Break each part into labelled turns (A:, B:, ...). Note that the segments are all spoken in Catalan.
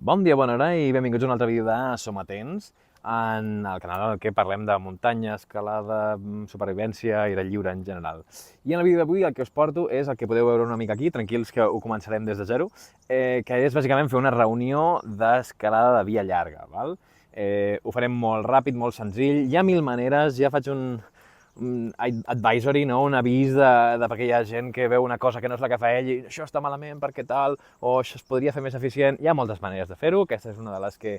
A: Bon dia, bona hora i benvinguts a un altre vídeo de Som Atents, en el canal en què parlem de muntanya, escalada, supervivència i de lliure en general. I en el vídeo d'avui el que us porto és el que podeu veure una mica aquí, tranquils que ho començarem des de zero, que és bàsicament fer una reunió d'escalada de via llarga. Val? Ho farem molt ràpid, molt senzill, hi ha mil maneres, ja faig un advisory, no? Un avís perquè hi ha gent que veu una cosa que no és la que fa ell i això està malament perquè tal, o això es podria fer més eficient. Hi ha moltes maneres de fer-ho, aquesta és una de les que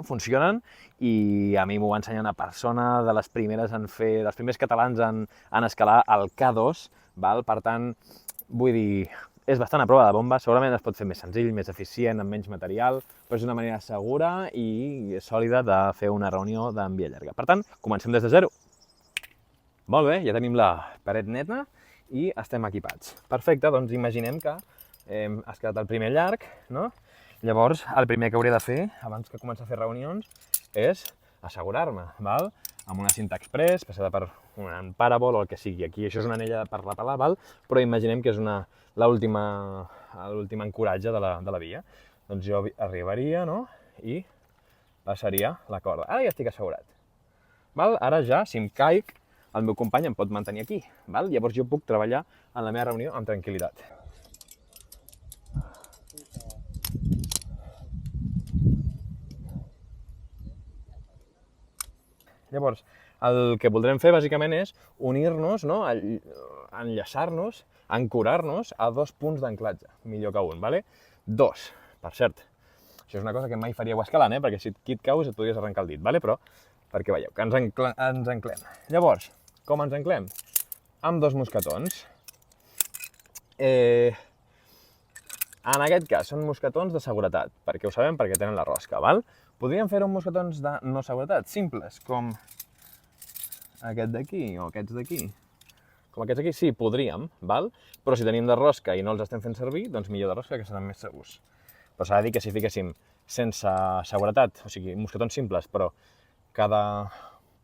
A: funcionen i a mi m'ho va ensenyar una persona de les primeres en fer, dels primers catalans en escalar el K2, val? Per tant, vull dir, és bastant a prova de bomba, segurament es pot fer més senzill, més eficient, amb menys material, però és una manera segura i sòlida de fer una reunió en via llarga. Per tant, comencem des de zero. Molt bé, ja tenim la paret neta i estem equipats. Perfecte, doncs imaginem que hem escalat el primer llarg, no? Llavors, el primer que hauria de fer, abans que començar a fer reunions, és assegurar-me, val? Amb una cinta express, passada per un parabol o el que sigui. Aquí això és una anella per repelar, val? Però imaginem que és l'últim ancoratge de la via. Doncs jo arribaria, no? I passaria la corda. Ara ja estic assegurat. Val? Ara ja, si em caic, el meu company em pot mantenir aquí. Val? Llavors jo puc treballar en la meva reunió amb tranquil·litat. Llavors, el que voldrem fer bàsicament és unir-nos, no? Enllaçar-nos, ancorar-nos a dos punts d'anclatge, millor que un, vale? Dos, per cert. Això és una cosa que mai faríeu escalant, perquè si aquí et caus et podries arrencar el dit, vale? Però perquè veieu, que ens anclem. Llavors, com ens anclem? Amb dos mosquetons. En aquest cas, són mosquetons de seguretat, perquè ho sabem, perquè tenen la rosca, val? Podríem fer-ho amb mosquetons de no seguretat, simples, com aquest d'aquí o aquests d'aquí. Com aquests d'aquí, sí, podríem, val? Però si tenim de rosca i no els estem fent servir, doncs millor de rosca, que seran més segurs. Però s'ha de dir que si fiquéssim sense seguretat, o sigui, mosquetons simples, però cada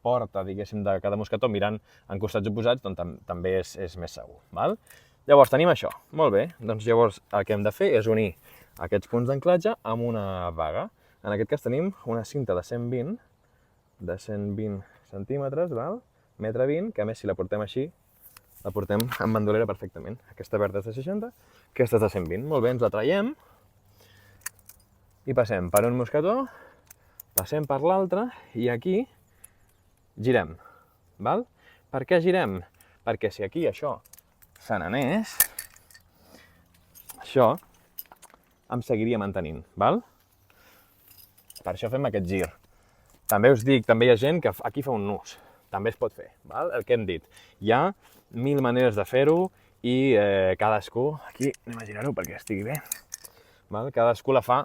A: porta, diguéssim, de cada mosquetó mirant en costats oposats, doncs també és més segur, val? Llavors tenim això, molt bé, doncs llavors el que hem de fer és unir aquests punts d'anclatge amb una vaga. En aquest cas tenim una cinta de 120 centímetres, val? Metre 20, que a més si la portem així, la portem en bandolera perfectament. Aquesta verda és de 60, aquesta és de 120. Molt bé, ens la traiem i passem per un mosquetó, passem per l'altre i aquí girem, val? Per què girem? Perquè si aquí això se n'anés, això em seguiria mantenint, val? Per això fem aquest gir. També us dic, també hi ha gent que aquí fa un nus, també es pot fer, val? El que hem dit. Hi ha mil maneres de fer-ho i cadascú, aquí anem a girar-ho perquè estigui bé, val? Cadascú la fa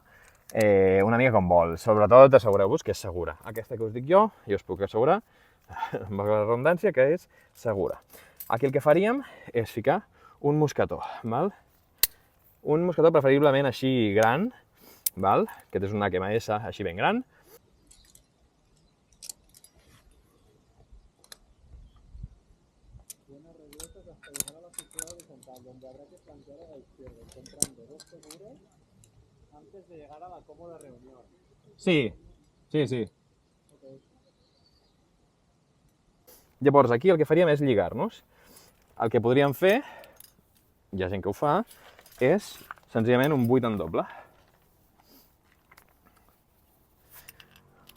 A: una mica com vol. Sobretot assegureu-vos que és segura. Aquesta que us dic jo us puc assegurar, amb la redundància, que és segura. Aquí el que faríem és ficar un mosquetó, val? Un mosquetó preferiblement així gran, val? Aquest és un HMS així ben gran.
B: Buenas regresas hasta llegar a la fisura horizontal, donde habrá que plantear a la izquierda, encontrando dos seguros antes de llegar a la cómoda reunión.
A: Sí.
B: Okay.
A: Llavors aquí el que faríem és lligar-nos. El que podríem fer, hi ha gent que ho fa, és senzillament un buit en doble.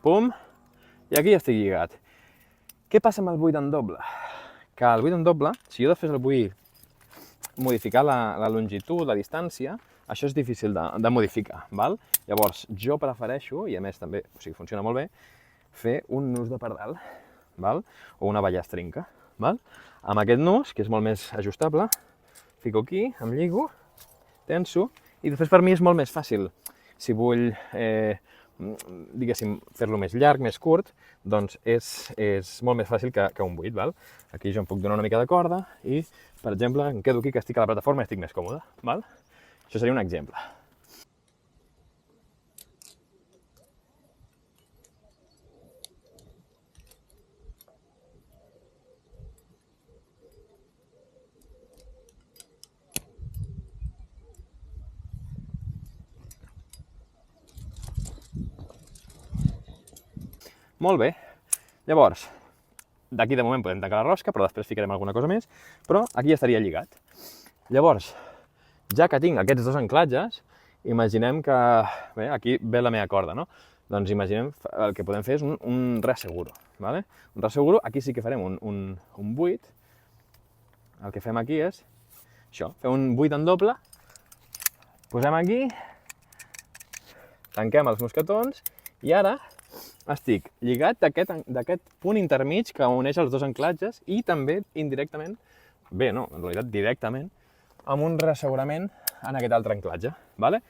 A: Pum, i aquí ja estic lligat. Què passa amb el buit en doble? Que el buit en doble, si jo després el vull modificar la longitud, la distància, això és difícil de modificar, val? Llavors, jo prefereixo, i a més també, o sigui, funciona molt bé, fer un nus de pardal, val? O una ballastrinca, val? Amb aquest nus, que és molt més ajustable, fico aquí, em lligo, tenso, i després per mi és molt més fàcil. Si vull, diguéssim, fer-lo més llarg, més curt, doncs és molt més fàcil que un buit, val? Aquí jo em puc donar una mica de corda i, per exemple, em quedo aquí que estic a la plataforma i estic més còmode, val? Això seria un exemple. Molt bé. Llavors, d'aquí de moment podem tancar la rosca, però després ficarem alguna cosa més, però aquí ja estaria lligat. Llavors, ja que tinc aquests dos anclatges, imaginem que... Bé, aquí ve la meva corda, no? Doncs imaginem, el que podem fer és un reasseguro, ¿vale? Un reasseguro, aquí sí que farem un buit. El que fem aquí és això, fer un buit en doble, posem aquí, tanquem els mosquetons i ara estic lligat d'aquest punt intermig que uneix els dos anclatges i també indirectament, bé, no, en realitat directament, amb un reassegurament en aquest altre anclatge, ¿vale?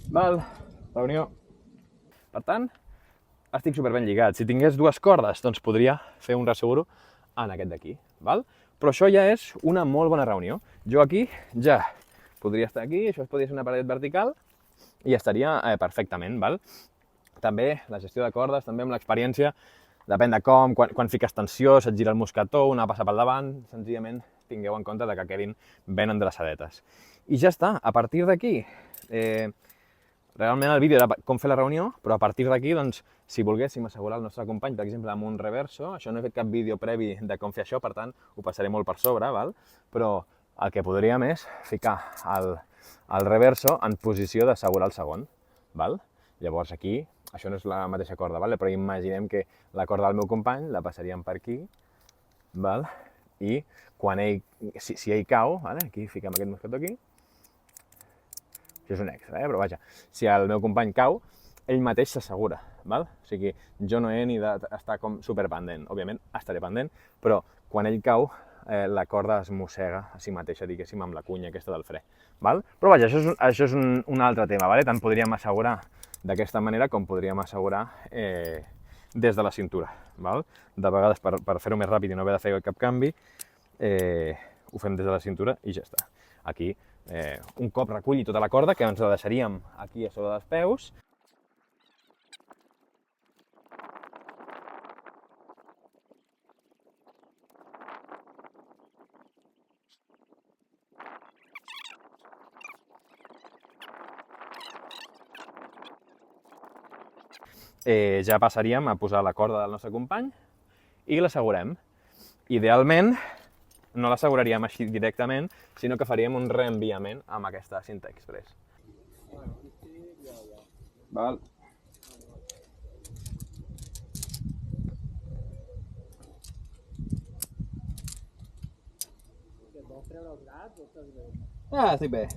A: Val, reunió. Per tant, estic superben lligat. Si tingués dues cordes, doncs podria fer un reasseguro en aquest d'aquí, val? Però això ja és una molt bona reunió. Jo aquí ja podria estar aquí, això podria ser una paret vertical i estaria perfectament, val? També la gestió de cordes, també amb l'experiència, depèn de com, quan fiques tensió, se't gira el mosquetó, una passa pel davant, senzillament tingueu en compte que quedin ben endreçadetes. I ja està, a partir d'aquí, realment el vídeo era com fer la reunió, però a partir d'aquí, doncs, si volguéssim assegurar el nostre company, per exemple, amb un reverso, això no he fet cap vídeo previ de com fer això, per tant, ho passaré molt per sobre, val? Però el que podríem és ficar el reverso en posició d'assegurar el segon, val? Llavors aquí, això no és la mateixa corda, val? Però imaginem que la corda del meu company la passaríem per aquí, val? I quan si ell cau, val? Aquí fiquem aquest mosquetó aquí, això és un extra, però vaja, si el meu company cau, ell mateix s'assegura, val? O sigui, jo no he ni d'estar com superpendent, òbviament estaré pendent, però quan ell cau, la corda es mossega a si mateixa, diguéssim, amb la cunya aquesta del fre, val? Però vaja, això és un altre tema, vale? Tant podríem assegurar d'aquesta manera com podríem assegurar des de la cintura, val? De vegades, per fer-ho més ràpid i no haver de fer cap canvi, ho fem des de la cintura i ja està. Aquí, un cop reculli tota la corda, que ens la deixaríem aquí a sobre dels peus. Ja passaríem a posar la corda del nostre company i l'assegurem. Idealment, no l'asseguraríem així directament, sinó que faríem un reenviament amb aquesta cinta express. Val.
B: Et vols treure els gats o estàs bé?
A: Estic bé.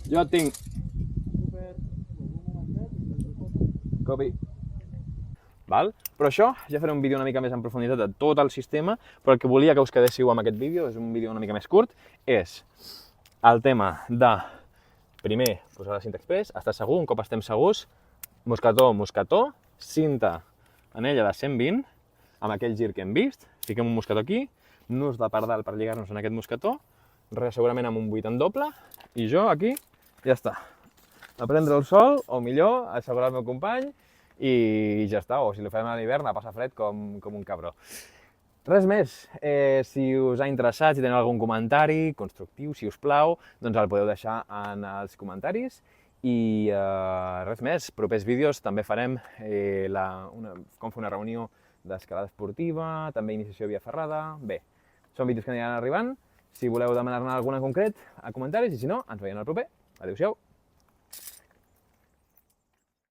A: Jo et tinc.
B: Super, algun momentet i us ho foto.
A: Copy. Val? Però això, ja faré un vídeo una mica més en profunditat de tot el sistema, però el que volia que us quedéssiu amb aquest vídeo, és un vídeo una mica més curt, és el tema de, primer, posar la cinta express, estar segur, un cop estem segurs, mosquetó, cinta anella de 120, amb aquell gir que hem vist, fiquem un mosquetó aquí, nus de pardal per lligar-nos en aquest mosquetó, segurament amb un buit en doble, i jo aquí, ja està. A prendre el sol, o millor, assegurar el meu company, i ja està, o si ho fem a l'hivern, a passar fred com un cabró. Res més, si us ha interessat, si teniu algun comentari constructiu, si us plau, doncs el podeu deixar en els comentaris. I res més, propers vídeos també farem com fer una reunió d'escalada esportiva, també iniciació via ferrada. Bé, són vídeos que aniran arribant. Si voleu demanar-ne alguna en concret, a comentaris, i si no, ens veiem al proper. Adéu-siau.